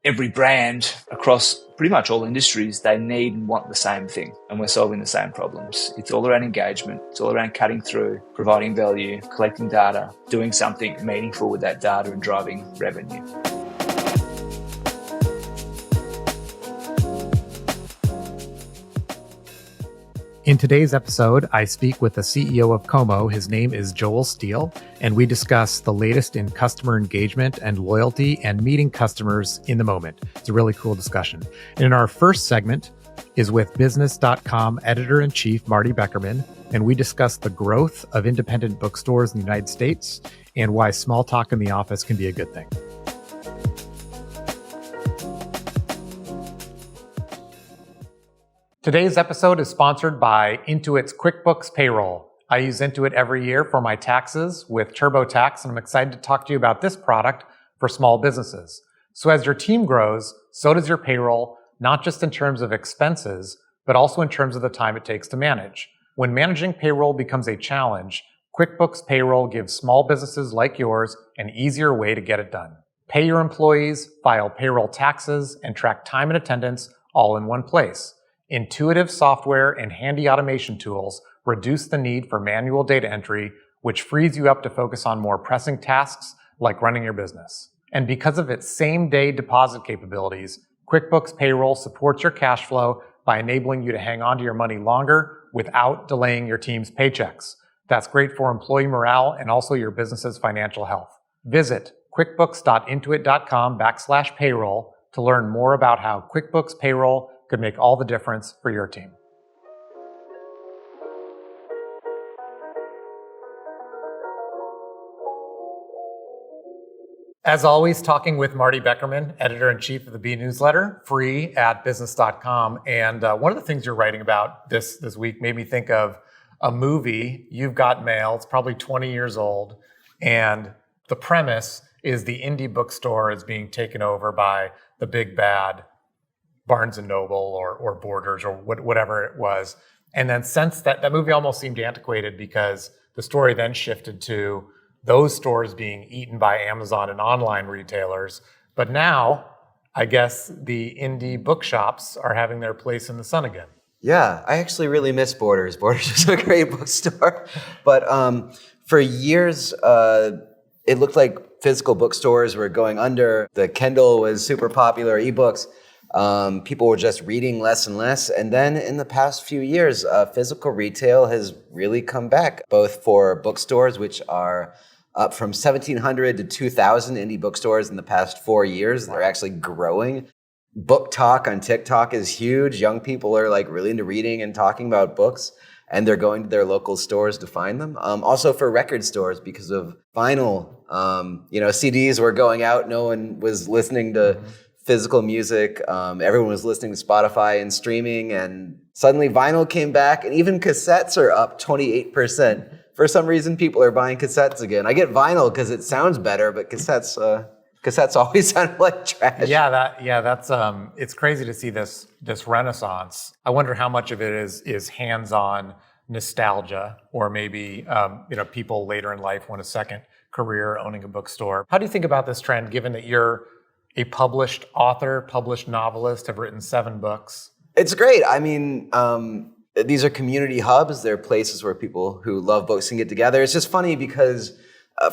every brand across pretty much all industries, they need and want the same thing. And we're solving the same problems. It's all around engagement. It's all around cutting through, providing value, collecting data, doing something meaningful with that data and driving revenue. In today's episode, I speak with the CEO of Komo. His name is Joel Steele, and we discuss the latest in customer engagement and loyalty and meeting customers in the moment. It's a really cool discussion. And in our first segment is with Business.com editor-in-chief Marty Beckerman, and we discuss the growth of independent bookstores in the United States and why small talk in the office can be a good thing. Today's episode is sponsored by Intuit's QuickBooks Payroll. I use Intuit every year for my taxes with TurboTax, and I'm excited to talk to you about this product for small businesses. So as your team grows, so does your payroll, not just in terms of expenses, but also in terms of the time it takes to manage. When managing payroll becomes a challenge, QuickBooks Payroll gives small businesses like yours an easier way to get it done. Pay your employees, file payroll taxes, and track time and attendance all in one place. Intuitive software and handy automation tools reduce the need for manual data entry, which frees you up to focus on more pressing tasks like running your business. And because of its same-day deposit capabilities, QuickBooks Payroll supports your cash flow by enabling you to hang on to your money longer without delaying your team's paychecks. That's great for employee morale and also your business's financial health. Visit quickbooks.intuit.com/payroll to learn more about how QuickBooks Payroll could make all the difference for your team. As always, talking with Marty Beckerman, editor-in-chief of the B newsletter, free at business.com. And one of the things you're writing about this week made me think of a movie, You've Got Mail. It's probably 20 years old. And the premise is the indie bookstore is being taken over by the big bad Barnes & Noble or Borders or whatever it was. And then since that movie almost seemed antiquated because the story then shifted to those stores being eaten by Amazon and online retailers. But now, I guess the indie bookshops are having their place in the sun again. Yeah, I actually really miss Borders. Borders was a great bookstore. But for years, it looked like physical bookstores were going under. The Kindle was super popular, ebooks. People were just reading less and less. And then in the past few years, physical retail has really come back, both for bookstores, which are up from 1,700 to 2,000 indie bookstores in the past 4 years. They're actually growing. Book Talk on TikTok is huge. Young people are like really into reading and talking about books, and they're going to their local stores to find them. Also for record stores because of vinyl. CDs were going out. No one was listening to physical music. Everyone was listening to Spotify and streaming, and suddenly vinyl came back, and even cassettes are up 28%. For some reason, people are buying cassettes again. I get vinyl because it sounds better, but cassettes always sound like trash. That's it's crazy to see this renaissance. I wonder how much of it is hands-on nostalgia, or maybe people later in life want a second career owning a bookstore. How do you think about this trend, given that you're a published author, published novelist, have written 7 books? It's great. I mean, these are community hubs. They're places where people who love books can get together. It's just funny because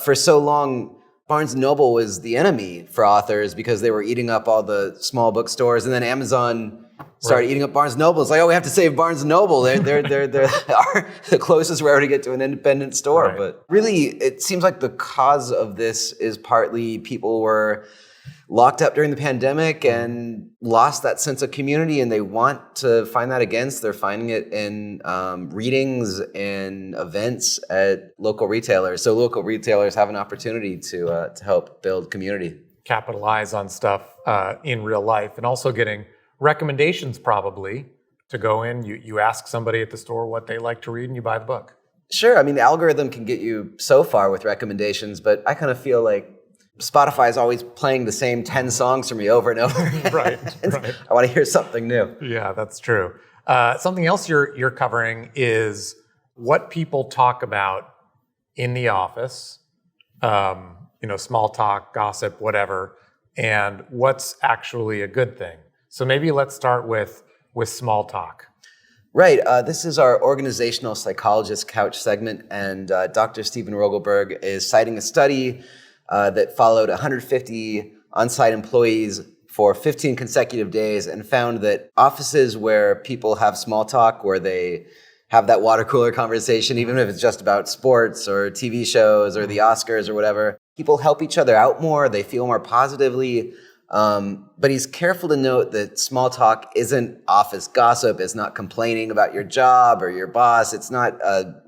for so long, Barnes & Noble was the enemy for authors because they were eating up all the small bookstores, and then Amazon started eating up Barnes & Noble. It's like, oh, we have to save Barnes & Noble. They're the closest we're ever to get to an independent store. Right. But really, it seems like the cause of this is partly people were locked up during the pandemic and lost that sense of community, and they want to find that again. So they're finding it in readings and events at local retailers. So local retailers have an opportunity to help build community. Capitalize on stuff in real life, and also getting recommendations probably to go in. You ask somebody at the store what they like to read, and you buy the book. Sure. I mean, the algorithm can get you so far with recommendations, but I kind of feel like Spotify is always playing the same 10 songs for me over and over. Right. I want to hear something new. Yeah, that's true. Something else you're covering is what people talk about in the office, small talk, gossip, whatever, and what's actually a good thing. So maybe let's start with small talk. Right. This is our organizational psychologist couch segment, and Dr. Stephen Rogelberg is citing a study that followed 150 on-site employees for 15 consecutive days and found that offices where people have small talk, where they have that water cooler conversation, even if it's just about sports or TV shows or the Oscars or whatever, people help each other out more. They feel more positively. But he's careful to note that small talk isn't office gossip. It's not complaining about your job or your boss. It's not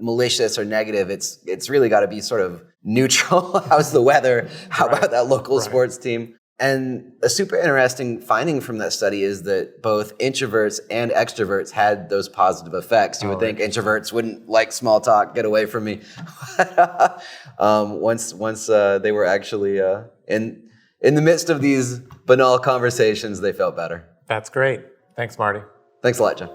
malicious or negative. It's really got to be sort of neutral. How's the weather? How about that local sports team? And a super interesting finding from that study is that both introverts and extroverts had those positive effects. You would think introverts wouldn't like small talk, get away from me. Once they were actually in the midst of these banal conversations, they felt better. That's great. Thanks, Marty. Thanks a lot, John.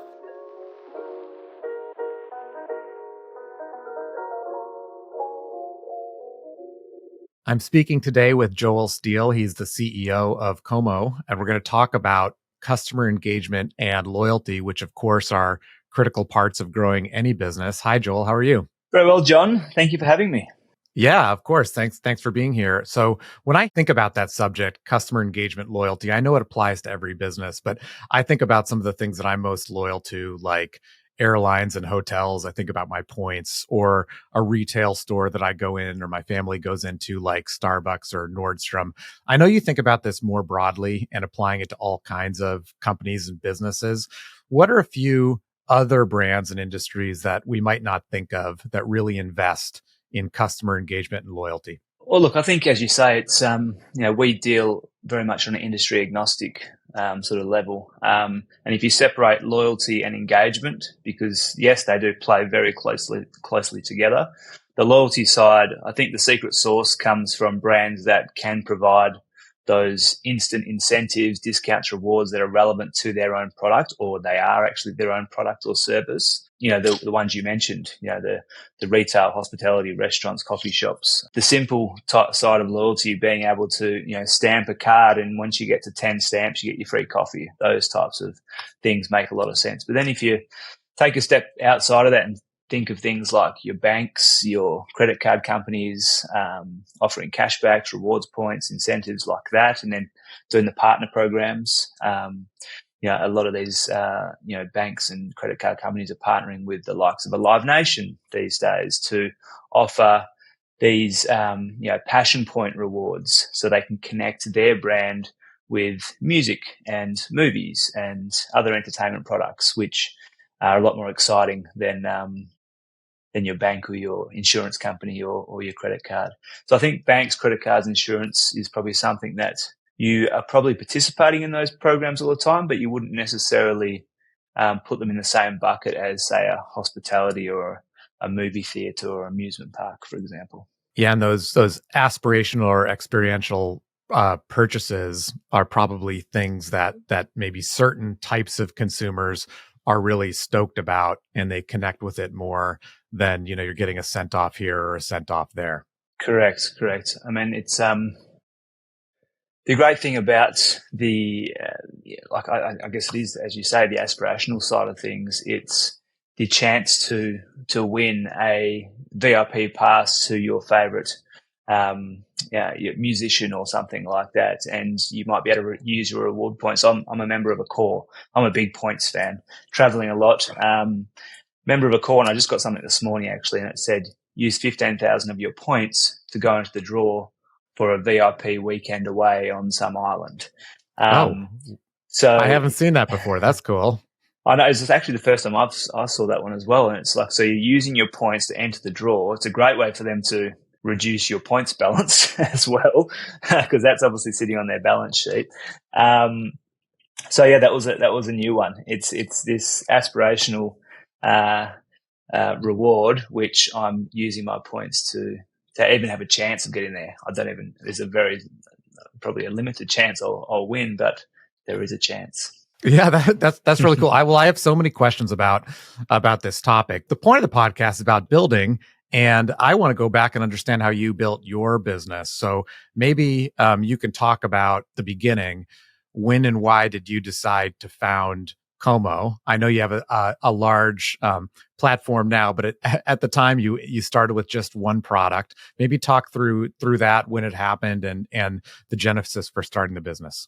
I'm speaking today with Joel Steele. He's the CEO of Komo, and we're going to talk about customer engagement and loyalty, which of course are critical parts of growing any business. Hi, Joel. How are you? Very well, John. Thank you for having me. Yeah, of course. Thanks for being here. So when I think about that subject, customer engagement, loyalty, I know it applies to every business, but I think about some of the things that I'm most loyal to, like airlines and hotels. I think about my points, or a retail store that I go in or my family goes into, like Starbucks or Nordstrom. I know you think about this more broadly and applying it to all kinds of companies and businesses. What are a few other brands and industries that we might not think of that really invest in customer engagement and loyalty? Well, look, I think, as you say, it's we deal very much on an industry agnostic sort of level, and if you separate loyalty and engagement, because yes, they do play very closely together. The loyalty side, I think the secret sauce comes from brands that can provide those instant incentives, discounts, rewards that are relevant to their own product, or they are actually their own product or service. The ones you mentioned, the retail, hospitality, restaurants, coffee shops. The simple side of loyalty being able to, stamp a card, and once you get to 10 stamps, you get your free coffee. Those types of things make a lot of sense. But then if you take a step outside of that and think of things like your banks, your credit card companies, offering cashbacks, rewards points, incentives like that, and then doing the partner programs. A lot of these, banks and credit card companies are partnering with the likes of a Live Nation these days to offer these, passion point rewards, so they can connect their brand with music and movies and other entertainment products, which are a lot more exciting than your bank or your insurance company or your credit card. So I think banks, credit cards, insurance is probably something that you are probably participating in those programs all the time, but you wouldn't necessarily put them in the same bucket as, say, a hospitality or a movie theater or amusement park, for example. Yeah, and those aspirational or experiential purchases are probably things that maybe certain types of consumers are really stoked about, and they connect with it more than, you're getting a cent off here or a cent off there. Correct. I mean, it's the great thing about the I guess it is, as you say, the aspirational side of things. It's the chance to win a VIP pass to your favorite your musician or something like that, and you might be able to use your reward points. I'm a member of a corps. I'm a big points fan, traveling a lot. Member of a corps, and I just got something this morning actually, and it said use 15,000 of your points to go into the draw for a VIP weekend away on some island. So I haven't seen that before. That's cool. I know, it's actually the first time I saw that one as well. And it's like, so you're using your points to enter the draw. It's a great way for them to reduce your points balance as well, because that's obviously sitting on their balance sheet. So yeah, that was a new one. It's this aspirational reward, which I'm using my points to even have a chance of getting there. There's probably a limited chance I'll win, but there is a chance. Yeah, that's really cool. I have so many questions about this topic. The point of the podcast is about building And I want to go back and understand how you built your business. So maybe you can talk about the beginning. When and why did you decide to found Komo? I know you have a large platform now, but at the time you started with just one product. Maybe talk through that, when it happened, and the genesis for starting the business.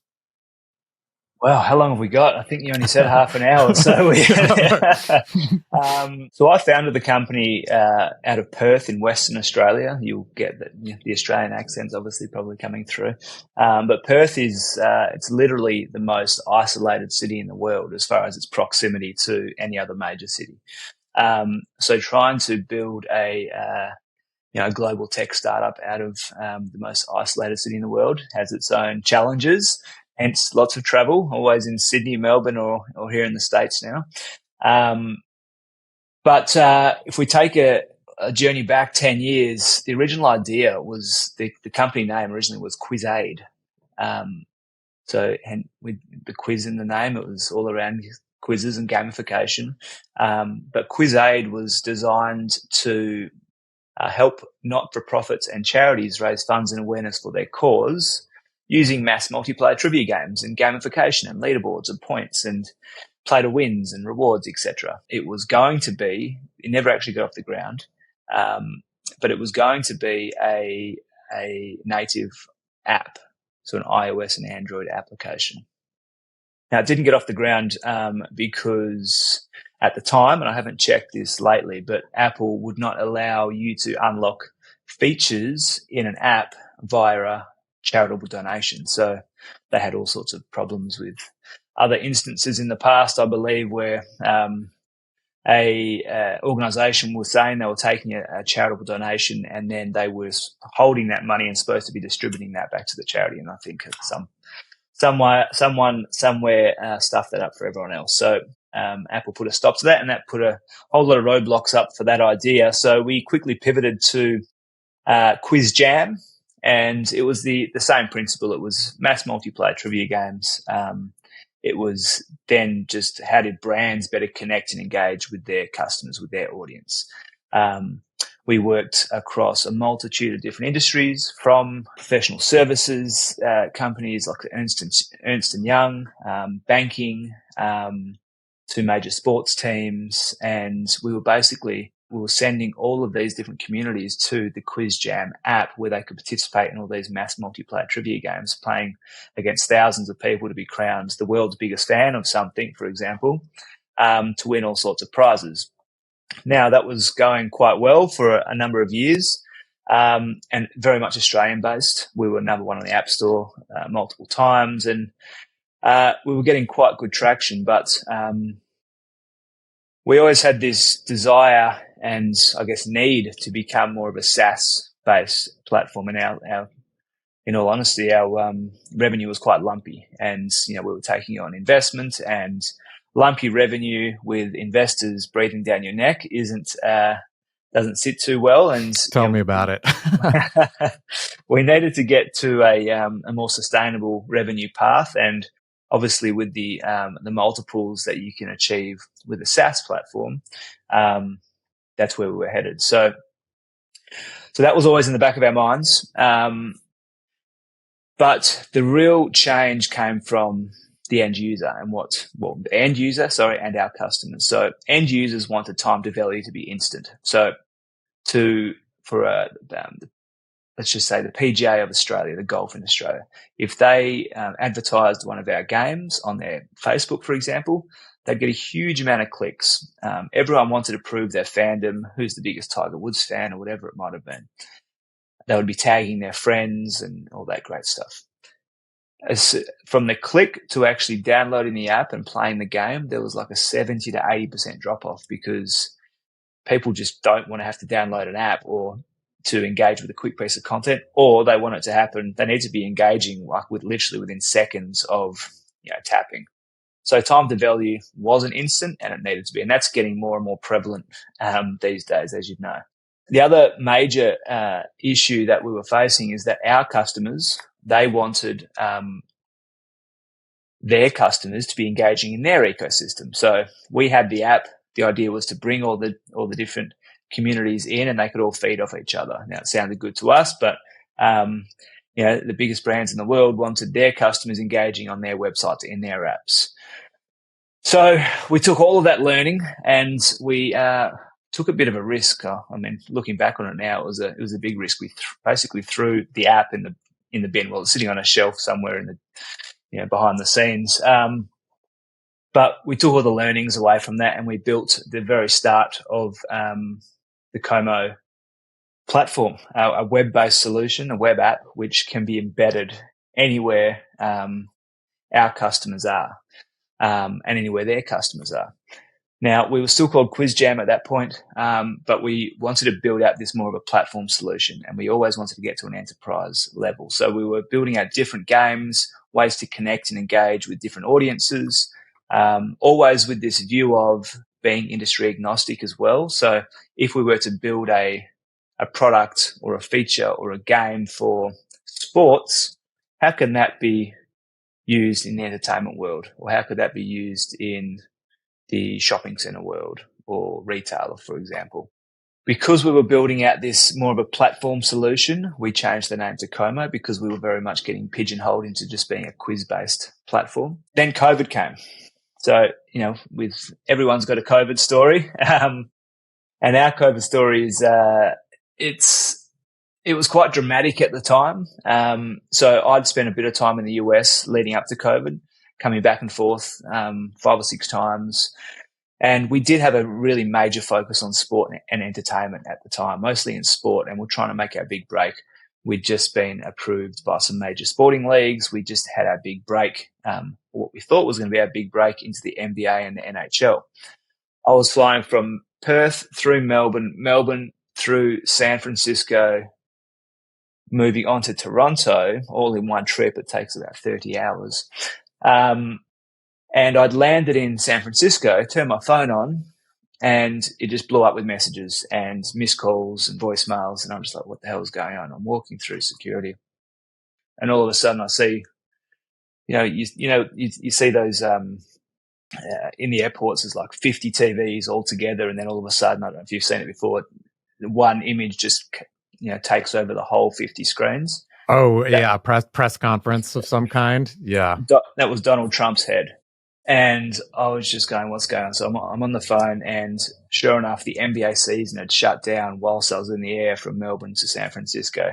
Wow, how long have we got? I think you only said half an hour. So so I founded the company out of Perth in Western Australia. You'll get the Australian accent's obviously probably coming through. But Perth is it's literally the most isolated city in the world as far as its proximity to any other major city. So trying to build a global tech startup out of the most isolated city in the world has its own challenges. Hence, lots of travel, always in Sydney, Melbourne, or here in the States now. But if we take a journey back 10 years, the original idea was the company name originally was QuizAid. And with the quiz in the name, it was all around quizzes and gamification. But QuizAid was designed to help not-for-profits and charities raise funds and awareness for their cause using mass multiplayer trivia games and gamification and leaderboards and points and play to wins and rewards, etc. It never actually got off the ground, but it was going to be a native app, so an iOS and Android application. Now, it didn't get off the ground because at the time, and I haven't checked this lately, but Apple would not allow you to unlock features in an app via a charitable donation. So they had all sorts of problems with other instances in the past, I believe, where a organisation was saying they were taking a charitable donation and then they were holding that money and supposed to be distributing that back to the charity. And I think someone somewhere stuffed that up for everyone else. So Apple put a stop to that, and that put a whole lot of roadblocks up for that idea. So we quickly pivoted to Quiz Jam, and it was the same principle. It was mass multiplayer trivia games. It was then just how did brands better connect and engage with their customers, with their audience. We worked across a multitude of different industries, from professional services companies like Ernst & Young, banking, to major sports teams. And we were sending all of these different communities to the Quiz Jam app, where they could participate in all these mass multiplayer trivia games, playing against thousands of people to be crowned the world's biggest fan of something, for example, to win all sorts of prizes. Now, that was going quite well for a number of years, and very much Australian-based. We were number one on the App Store multiple times, and we were getting quite good traction. But we always had this desire and, I guess, need to become more of a SaaS-based platform. And in all honesty, our revenue was quite lumpy, and we were taking on investment, and lumpy revenue with investors breathing down your neck doesn't sit too well. And tell me about it. We needed to get to a more sustainable revenue path, and obviously with the multiples that you can achieve with a SaaS platform, that's where we were headed. So that was always in the back of our minds. But the real change came from the end user and and our customers. So end users wanted time to value to be instant. So let's just say the PGA of Australia, the golf in Australia, if they advertised one of our games on their Facebook, for example, they'd get a huge amount of clicks. Everyone wanted to prove their fandom, who's the biggest Tiger Woods fan or whatever it might have been. They would be tagging their friends and all that great stuff. From the click to actually downloading the app and playing the game, there was like a 70 to 80% drop off, because people just don't want to have to download an app or to engage with a quick piece of content, or they want it to happen. They need to be engaging literally within seconds of tapping. So time to value wasn't instant, and it needed to be, and that's getting more and more prevalent these days, as you know. The other major issue that we were facing is that our customers, they wanted their customers to be engaging in their ecosystem. So we had the app. The idea was to bring all the different communities in, and they could all feed off each other. Now, it sounded good to us, but the biggest brands in the world wanted their customers engaging on their websites in their apps. So we took all of that learning and we took a bit of a risk. Looking back on it now, it was a big risk. We basically threw the app in the bin. Well, it's sitting on a shelf somewhere in the behind the scenes. But we took all the learnings away from that, and we built the very start of the Komo platform, a web-based solution, a web app, which can be embedded anywhere our customers are, and anywhere their customers are. Now, we were still called QuizJam at that point, but we wanted to build out this more of a platform solution, and we always wanted to get to an enterprise level. So we were building out different games, ways to connect and engage with different audiences, always with this view of being industry agnostic as well. So if we were to build a product or a feature or a game for sports, how can that be used in the entertainment world? Or how could that be used in the shopping center world or retailer, for example? Because we were building out this more of a platform solution, we changed the name to Komo because we were very much getting pigeonholed into just being a quiz-based platform. Then COVID came. So, with everyone's got a COVID story. And our COVID story is, it was quite dramatic at the time. So I'd spent a bit of time in the US leading up to COVID, coming back and forth 5 or 6 times. And we did have a really major focus on sport and entertainment at the time, mostly in sport, and we're trying to make our big break. We'd just been approved by some major sporting leagues. We just had our big break, what we thought was going to be our big break into the NBA and the NHL. I was flying from Perth through Melbourne through San Francisco, moving on to Toronto, all in one trip. It takes about 30 hours. And I'd landed in San Francisco, turned my phone on, and it just blew up with messages and missed calls and voicemails. And I'm just like, what the hell is going on? I'm walking through security, and all of a sudden I see, you see those in the airports, there's like 50 TVs all together, and then all of a sudden, I don't know if you've seen it before, one image just takes over the whole 50 screens. Oh, yeah, press conference of some kind. Yeah, that was Donald Trump's head. And I was just going, what's going on? So I'm on the phone, and sure enough, the NBA season had shut down whilst I was in the air from Melbourne to San Francisco.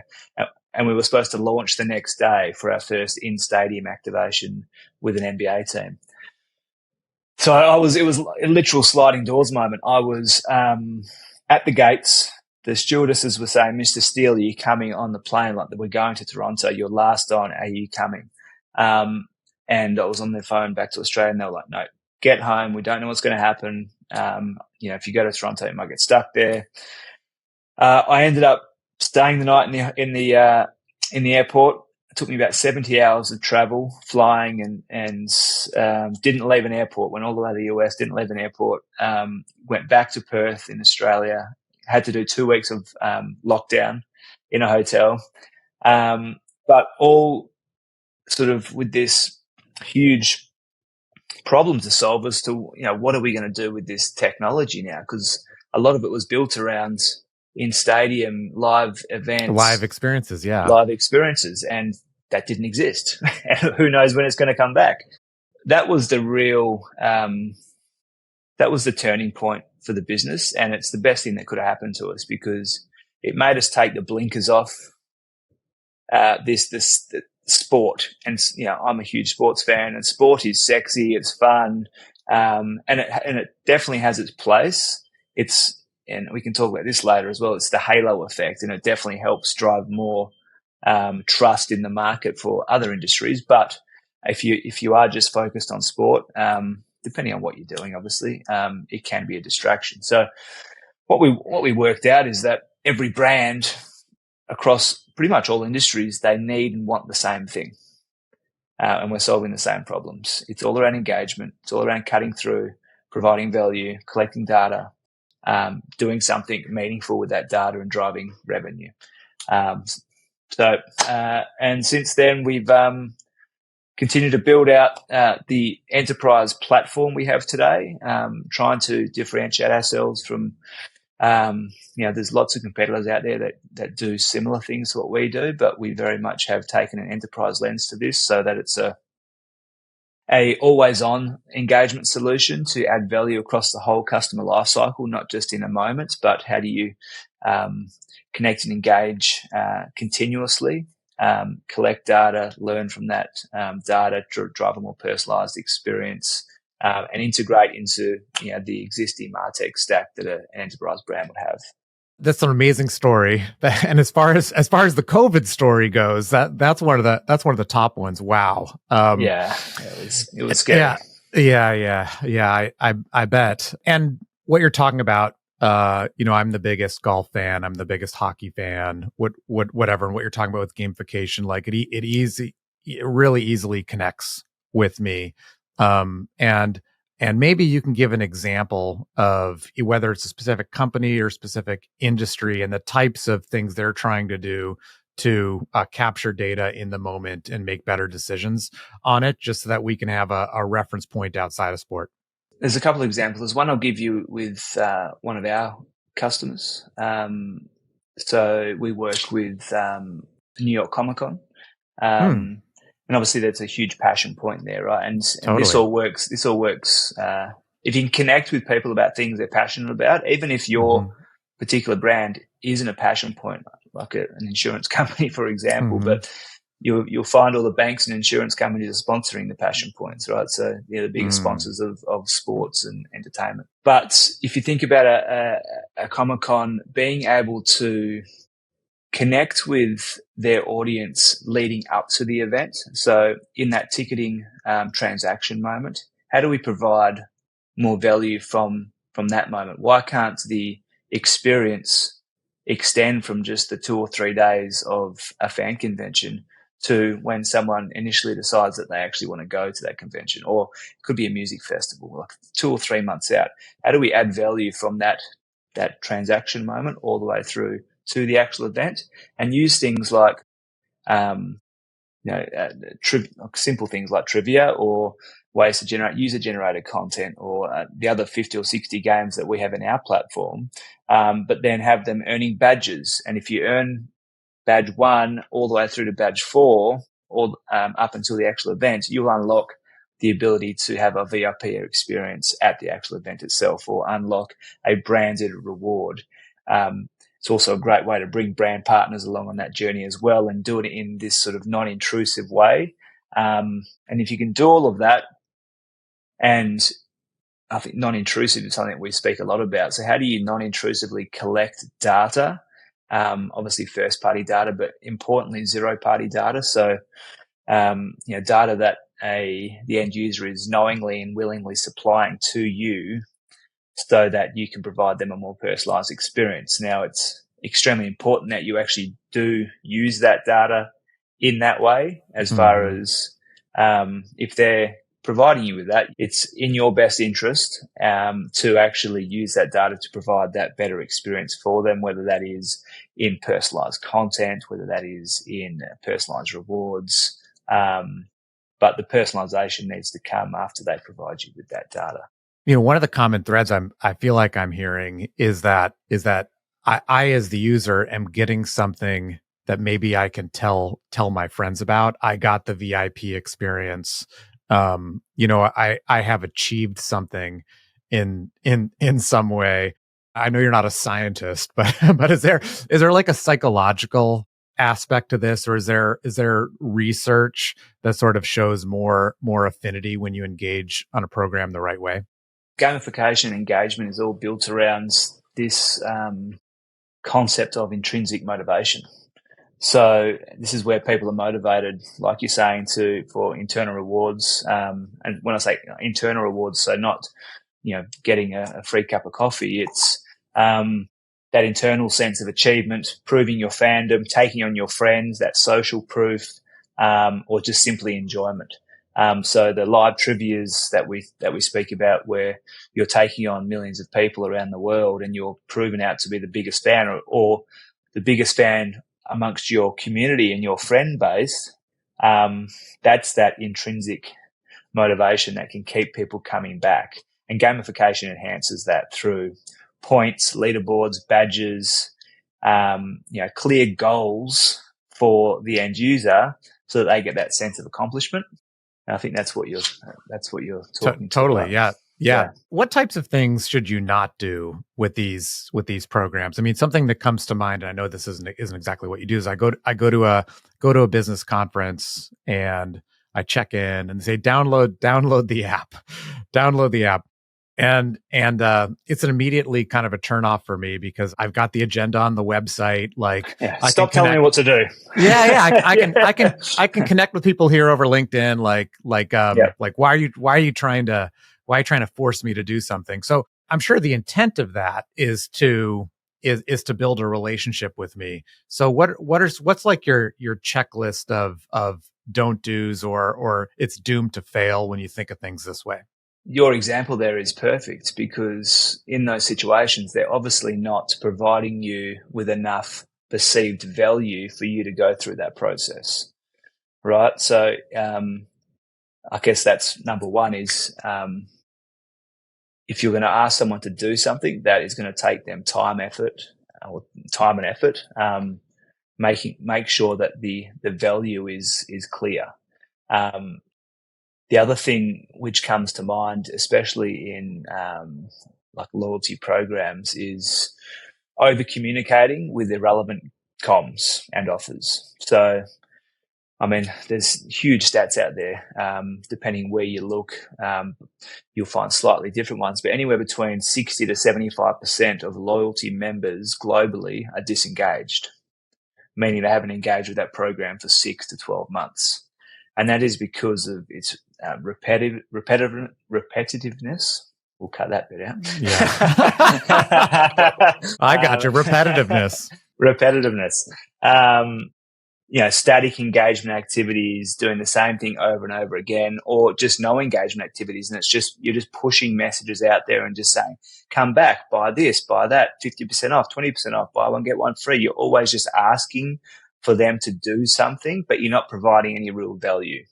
And we were supposed to launch the next day for our first in-stadium activation with an NBA team. So it was a literal sliding doors moment. I was at the gates. The stewardesses were saying, Mr. Steele, are you coming on the plane? Like, we're going to Toronto. You're last on. Are you coming? And I was on the phone back to Australia, and they were like, no, get home. We don't know what's going to happen. If you go to Toronto, you might get stuck there. I ended up staying the night in the airport. It took me about 70 hours of travel, flying, and didn't leave an airport. Went all the way to the US, didn't leave an airport. Went back to Perth in Australia. Had to do 2 weeks of lockdown in a hotel. But all sort of with this huge problem to solve as to, what are we going to do with this technology now? Because a lot of it was built around in-stadium live events. Live experiences, yeah. Live experiences, and that didn't exist. Who knows when it's going to come back? That was the real, that was the turning point for the business, and it's the best thing that could have happened to us because it made us take the blinkers off this sport. And I'm a huge sports fan, and sport is sexy, it's fun, and it definitely has its place. And we can talk about this later as well. It's the halo effect, and it definitely helps drive more trust in the market for other industries. But if you are just focused on sport, depending on what you're doing, obviously, it can be a distraction. So what we worked out is that every brand across pretty much all industries, they need and want the same thing. And we're solving the same problems. It's all around engagement. It's all around cutting through, providing value, collecting data, doing something meaningful with that data and driving revenue. And since then, we've continue to build out the enterprise platform we have today, trying to differentiate ourselves from There's lots of competitors out there that do similar things to what we do, but we very much have taken an enterprise lens to this so that it's a always-on engagement solution to add value across the whole customer lifecycle, not just in a moment, but how do you connect and engage continuously, collect data, learn from that data, drive a more personalized experience, and integrate into the existing MarTech stack that an enterprise brand would have. That's an amazing story. And as far as the COVID story goes, that's one of the top ones. Wow. It was scary. Yeah. I bet. And what you're talking about, I'm the biggest golf fan. I'm the biggest hockey fan. Whatever. And what you're talking about with gamification, like it really easily connects with me. And maybe you can give an example of whether it's a specific company or specific industry and the types of things they're trying to do to capture data in the moment and make better decisions on it, just so that we can have a reference point outside of sport. There's a couple of examples. There's one I'll give you with one of our customers. So we work with New York Comic Con. And obviously that's a huge passion point there, right? And Totally. this all works. If you can connect with people about things they're passionate about, even if your particular brand isn't a passion point, like an insurance company, for example, but you'll find all the banks and insurance companies are sponsoring the passion points, right? So they're the biggest sponsors of sports and entertainment. But if you think about a Comic-Con, being able to connect with their audience leading up to the event. So in that ticketing transaction moment, how do we provide more value from that moment? Why can't the experience extend from just the 2 or 3 days of a fan convention to when someone initially decides that they actually want to go to that convention? Or it could be a music festival, like 2 or 3 months out. How do we add value from that transaction moment all the way through to the actual event, and use things like, simple things like trivia or ways to generate user-generated content, or the other 50 or 60 games that we have in our platform, but then have them earning badges. And if you earn badge 1 all the way through to badge 4, or up until the actual event, you'll unlock the ability to have a VIP experience at the actual event itself, or unlock a branded reward. It's also a great way to bring brand partners along on that journey as well, and do it in this sort of non-intrusive way. And if you can do all of that, and I think non-intrusive is something that we speak a lot about. So how do you non-intrusively collect data? Obviously first-party data, but importantly zero-party data. So data that the end user is knowingly and willingly supplying to you, so that you can provide them a more personalized experience. Now, it's extremely important that you actually do use that data in that way, as far as if they're providing you with that, it's in your best interest to actually use that data to provide that better experience for them, whether that is in personalized content, whether that is in personalized rewards. But the personalization needs to come after they provide you with that data. One of the common threads I feel like I'm hearing is that I as the user am getting something that maybe I can tell my friends about. I got the VIP experience. I have achieved something in some way. I know you're not a scientist, but is there like a psychological aspect to this, or is there research that sort of shows more affinity when you engage on a program the right way? Gamification engagement is all built around this concept of intrinsic motivation. So this is where people are motivated, like you're saying, for internal rewards. And when I say internal rewards, so not getting a free cup of coffee. It's that internal sense of achievement, proving your fandom, taking on your friends, that social proof, or just simply enjoyment. So the live trivias that we speak about, where you're taking on millions of people around the world and you're proven out to be the biggest fan, or the biggest fan amongst your community and your friend base, that's that intrinsic motivation that can keep people coming back. And gamification enhances that through points, leaderboards, badges, clear goals for the end user so that they get that sense of accomplishment. And I think that's what you're talking to. Totally, Right? yeah. What types of things should you not do with these programs? I mean, something that comes to mind, and I know this isn't exactly what you do, is I go to a business conference and I check in and say download the app, download the app. And it's an immediately kind of a turn off for me because I've got the agenda on the website. Like, stop telling me what to do. I can connect with people here over LinkedIn. Like why are you trying to force me to do something? So I'm sure the intent of that is to build a relationship with me. So what's like your checklist of don't do's or it's doomed to fail when you think of things this way? Your example there is perfect because in those situations, they're obviously not providing you with enough perceived value for you to go through that process, right? So I guess that's number one is if you're going to ask someone to do something that is going to take them time and effort, make sure that the value is clear. The other thing which comes to mind, especially in like loyalty programs, is over communicating with irrelevant comms and offers. So, I mean, there's huge stats out there. Depending where you look, you'll find slightly different ones, but anywhere between 60 to 75% of loyalty members globally are disengaged, meaning they haven't engaged with that program for 6 to 12 months. And that is because of its repetitiveness. We'll cut that bit out. Yeah. I got you. Repetitiveness. Static engagement activities, doing the same thing over and over again, or just no engagement activities. And you're just pushing messages out there and just saying, come back, buy this, buy that, 50% off, 20% off, buy one, get one free. You're always just asking for them to do something, but you're not providing any real value.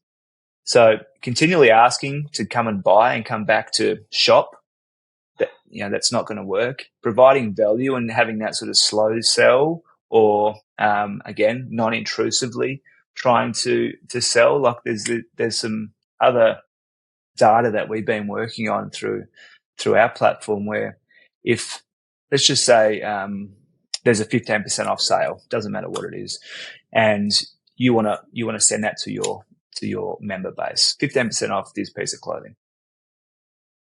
So continually asking to come and buy and come back to shop, that's not going to work. Providing value and having that sort of slow sell or, again, non-intrusively trying to sell. Like there's some other data that we've been working on through our platform where if, let's just say, there's a 15% off sale, doesn't matter what it is, and you want to send that to your member base, 15% off this piece of clothing.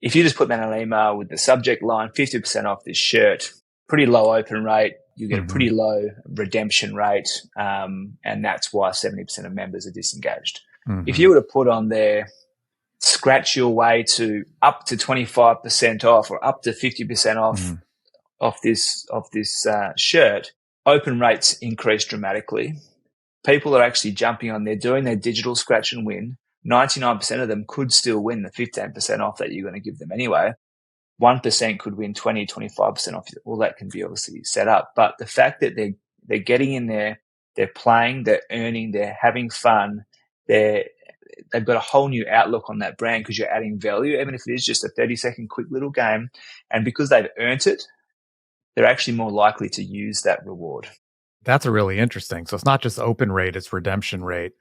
If you just put that in an email with the subject line, 50% off this shirt, pretty low open rate, you get a pretty low redemption rate, and that's why 70% of members are disengaged. Mm-hmm. If you were to put on there, scratch your way to up to 25% off or up to 50% off of this shirt, open rates increase dramatically. People are actually jumping on there, doing their digital scratch and win. 99% of them could still win the 15% off that you're going to give them anyway. 1% could win 20, 25% off. All that can be obviously set up. But the fact that they're getting in there, they're playing, they're earning, they're having fun, they've got a whole new outlook on that brand because you're adding value, even if it is just a 30-second quick little game. And because they've earned it, they're actually more likely to use that reward. That's a really interesting. So it's not just open rate; it's redemption rate,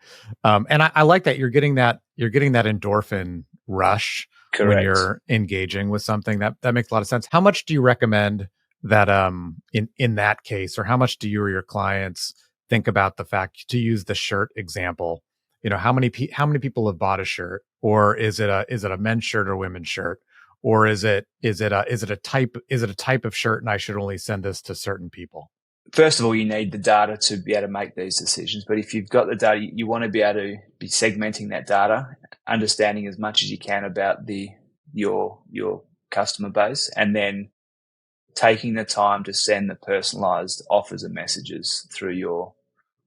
and I like that you're getting that endorphin rush. Correct. When you're engaging with something. That makes a lot of sense. How much do you recommend that in that case, or how much do you or your clients think about the fact, to use the shirt example? How many people have bought a shirt, or is it a men's shirt or women's shirt, or is it a type of shirt, and I should only send this to certain people? First of all, you need the data to be able to make these decisions. But if you've got the data, you want to be able to be segmenting that data, understanding as much as you can about your customer base, and then taking the time to send the personalized offers and messages through your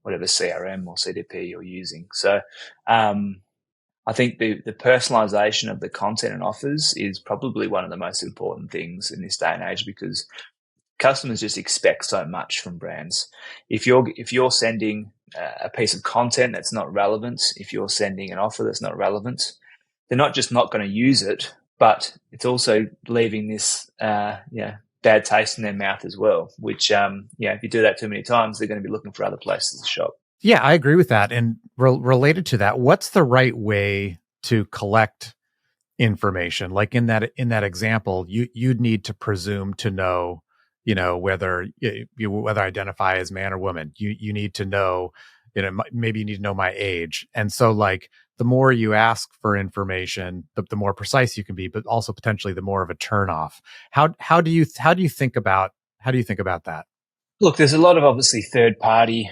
whatever CRM or CDP you're using. So I think the personalization of the content and offers is probably one of the most important things in this day and age, because customers just expect so much from brands. If you're sending a piece of content that's not relevant, if you're sending an offer that's not relevant, they're not just not going to use it, but it's also leaving this bad taste in their mouth as well, which, if you do that too many times, they're going to be looking for other places to shop. Yeah, I agree with that. And related to that, what's the right way to collect information? Like in that example, you'd need to presume to know, whether whether I identify as man or woman. You need to know, maybe you need to know my age. And so like the more you ask for information, the more precise you can be, but also potentially the more of a turnoff. How do you think about that? Look, there's a lot of obviously third party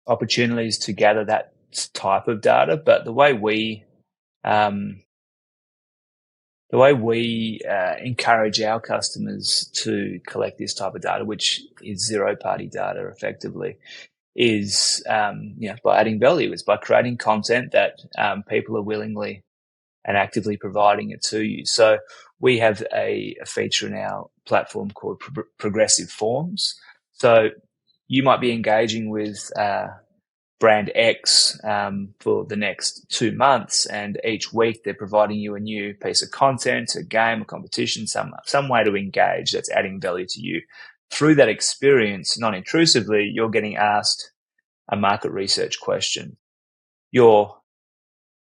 opportunities to gather that type of data, but the way we encourage our customers to collect this type of data, which is zero-party data effectively, is by adding value. It's by creating content that people are willingly and actively providing it to you. So we have a feature in our platform called progressive forms. So you might be engaging with brand X for the next 2 months, and each week they're providing you a new piece of content, a game, a competition, some way to engage that's adding value to you. Through that experience, non-intrusively, you're getting asked a market research question. You're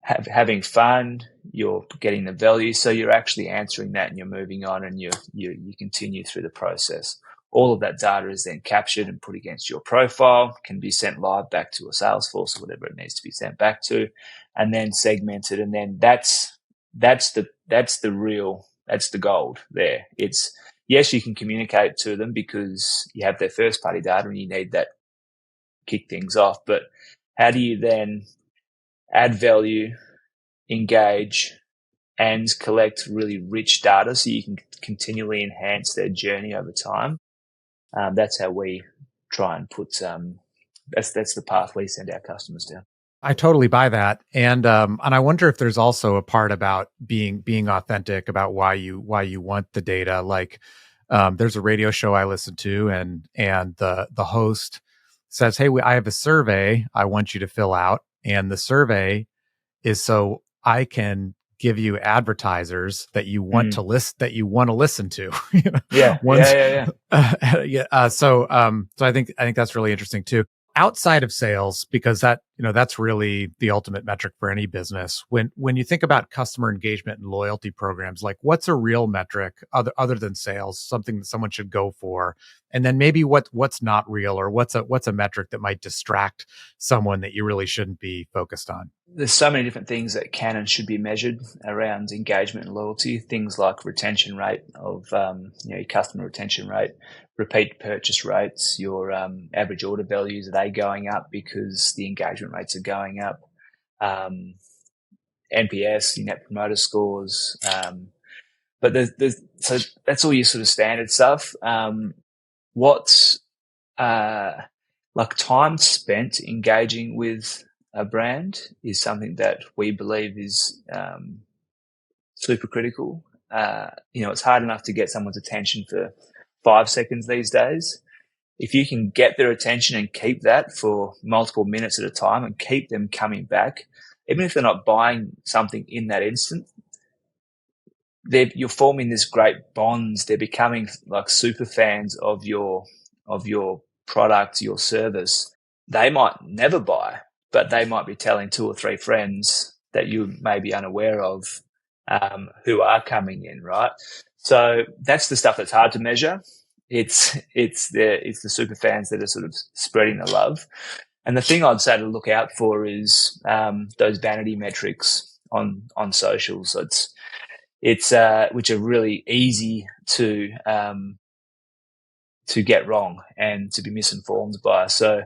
having fun, you're getting the value, so you're actually answering that and you're moving on, and you continue through the process. All of that data is then captured and put against your profile, can be sent live back to a Salesforce or whatever it needs to be sent back to, and then segmented. And then that's the gold there. It's, yes, you can communicate to them because you have their first party data and you need that to kick things off. But how do you then add value, engage, and collect really rich data so you can continually enhance their journey over time? That's how we try and put. That's the path we send our customers down. I totally buy that, and I wonder if there's also a part about being authentic about why you want the data. Like, there's a radio show I listen to, and the host says, "Hey, I have a survey I want you to fill out," and the survey is so I can give you advertisers that you want to listen to. So I think that's really interesting too. Outside of sales, because that's really the ultimate metric for any business. When you think about customer engagement and loyalty programs, like what's a real metric other than sales, something that someone should go for, and then maybe what's not real, or what's a metric that might distract someone that you really shouldn't be focused on? There's so many different things that can and should be measured around engagement and loyalty. Things like retention rate of your customer retention rate, repeat purchase rates, your average order values, are they going up because the engagement rates are going up? NPS, your net promoter scores. But so that's all your sort of standard stuff. What's like time spent engaging with a brand is something that we believe is super critical. It's hard enough to get someone's attention for 5 seconds these days. If you can get their attention and keep that for multiple minutes at a time and keep them coming back, even if they're not buying something in that instant, you're forming this great bonds. They're becoming like super fans of your product, your service. They might never buy, but they might be telling 2 or 3 friends that you may be unaware of, who are coming in, right? So that's the stuff that's hard to measure. It's the super fans that are sort of spreading the love. And the thing I'd say to look out for is those vanity metrics on socials. It's which are really easy to get wrong and to be misinformed by. So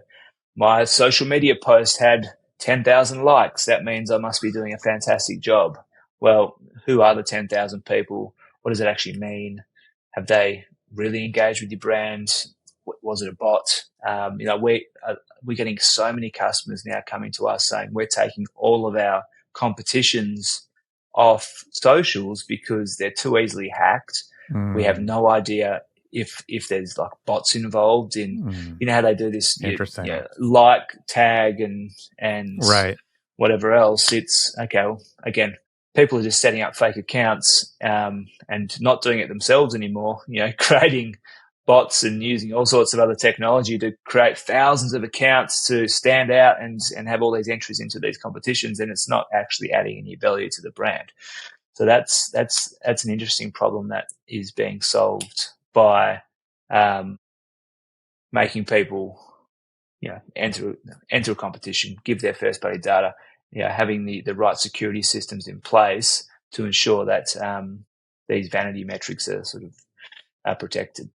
my social media post had 10,000 likes. That means I must be doing a fantastic job. Well, who are the 10,000 people? What does it actually mean? Have they really engaged with your brand? Was it a bot? We're getting so many customers now coming to us saying we're taking all of our competitions off socials because they're too easily hacked. We have no idea if there's like bots involved in, how they do this, like, tag and right, whatever else. It's okay. Well, again, people are just setting up fake accounts and not doing it themselves anymore, creating bots and using all sorts of other technology to create thousands of accounts to stand out and have all these entries into these competitions, and it's not actually adding any value to the brand. So that's an interesting problem that is being solved by making people enter a competition, give their first party data, having the right security systems in place to ensure that these vanity metrics are sort of protected.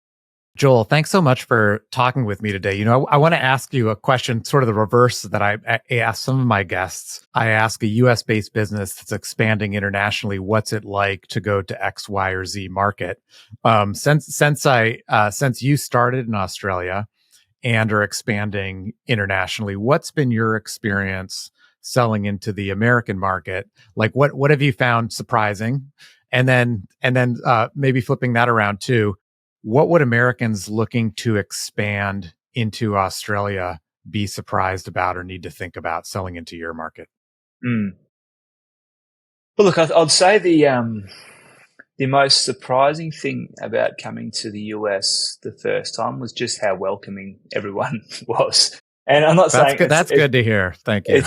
Joel, thanks so much for talking with me today. I want to ask you a question, sort of the reverse that I ask some of my guests. I ask a US-based business that's expanding internationally, what's it like to go to X, Y, or Z market? Since you started in Australia and are expanding internationally, what's been your experience selling into the American market? Like, what have you found surprising? And then maybe flipping that around too. What would Americans looking to expand into Australia be surprised about or need to think about selling into your market? Well, look, I'd say the most surprising thing about coming to the US the first time was just how welcoming everyone was. And I'm not saying that's good to hear. Thank you.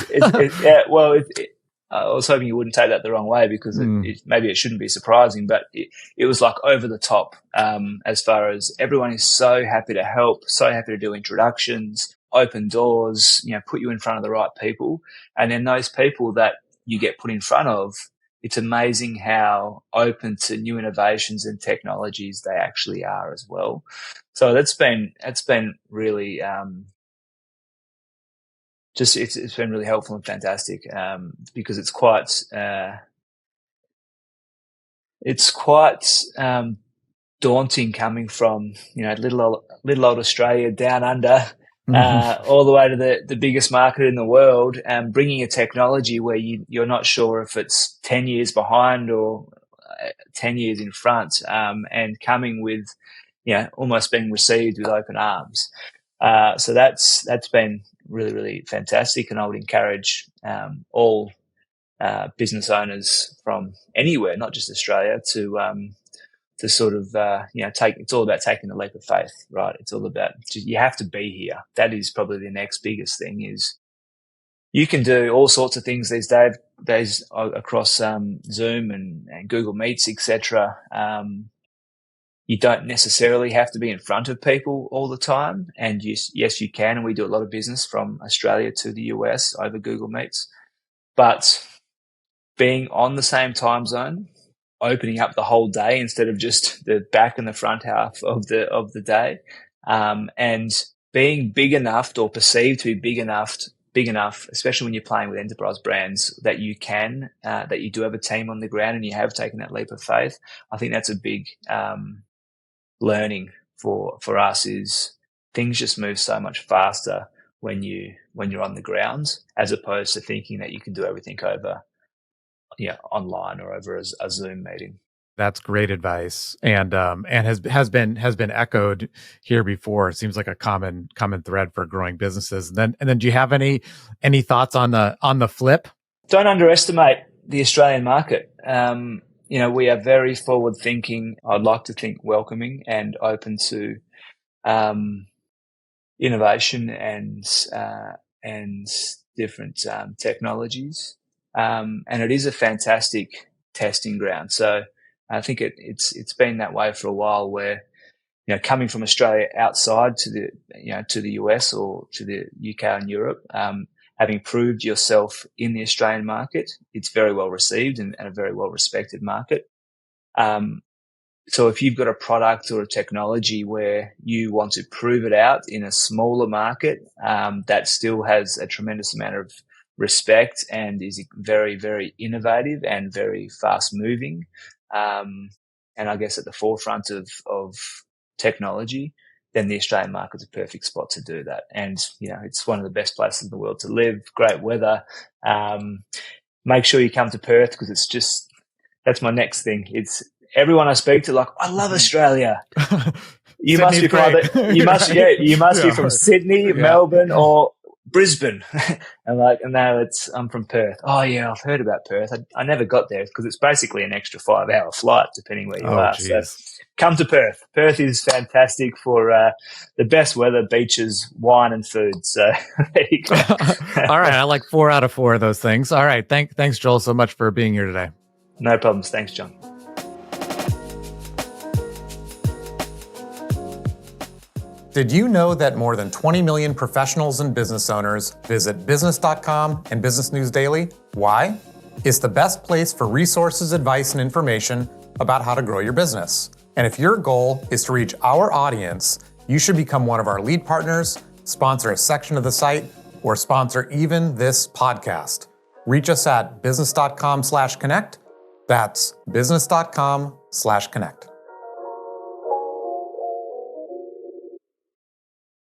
I was hoping you wouldn't take that the wrong way, because maybe it shouldn't be surprising, but it was like over the top, as far as everyone is so happy to help, so happy to do introductions, open doors, put you in front of the right people. And then those people that you get put in front of, it's amazing how open to new innovations and technologies they actually are as well. So that's been really it's been really helpful and fantastic, because it's quite daunting coming from little old Australia down under, all the way to the biggest market in the world, and bringing a technology where you're not sure if it's 10 years behind or 10 years in front, and coming with almost being received with open arms. So that's been really, really fantastic, and I would encourage all business owners from anywhere, not just Australia, to sort of take. It's all about taking the leap of faith, right? It's all about you have to be here. That is probably the next biggest thing. Is you can do all sorts of things these days across Zoom and Google Meets, etc. You don't necessarily have to be in front of people all the time. And yes, you can. And we do a lot of business from Australia to the US over Google Meets. But being on the same time zone, opening up the whole day instead of just the back and the front half of the day, and being big enough or perceived to be big enough, especially when you're playing with enterprise brands, that you do have a team on the ground and you have taken that leap of faith. I think that's a big learning for us. Is things just move so much faster when you're on the ground, as opposed to thinking that you can do everything over online or over a Zoom meeting. That's great advice, and has been echoed here before. It seems like a common thread for growing businesses. And then do you have any thoughts on the flip? Don't underestimate the Australian market. We are very forward thinking. I'd like to think welcoming and open to innovation and different technologies. And it is a fantastic testing ground. So I think it's been that way for a while, where coming from Australia outside to the US or to the UK and Europe, having proved yourself in the Australian market, it's very well received and a very well respected market. So if you've got a product or a technology where you want to prove it out in a smaller market, that still has a tremendous amount of respect and is very, very innovative and very fast moving, and I guess at the forefront of technology, then the Australian market's a perfect spot to do that. And it's one of the best places in the world to live. Great weather. Make sure you come to Perth, because that's my next thing. It's everyone I speak to, like, I love Australia. You must be from Sydney, Melbourne, or Brisbane. and now I'm from Perth. Oh yeah, I've heard about Perth. I never got there because it's basically an extra 5-hour flight depending where you Oh, are. geez. So come to Perth. Perth is fantastic for the best weather, beaches, wine and food. So there you go. All right. I like 4 out of 4 of those things. All right. Thanks, Joel, so much for being here today. No problems. Thanks, John. Did you know that more than 20 million professionals and business owners visit business.com and Business News Daily? Why? It's the best place for resources, advice, and information about how to grow your business. And if your goal is to reach our audience, you should become one of our lead partners, sponsor a section of the site, or sponsor even this podcast. Reach us at business.com/connect. That's business.com/connect.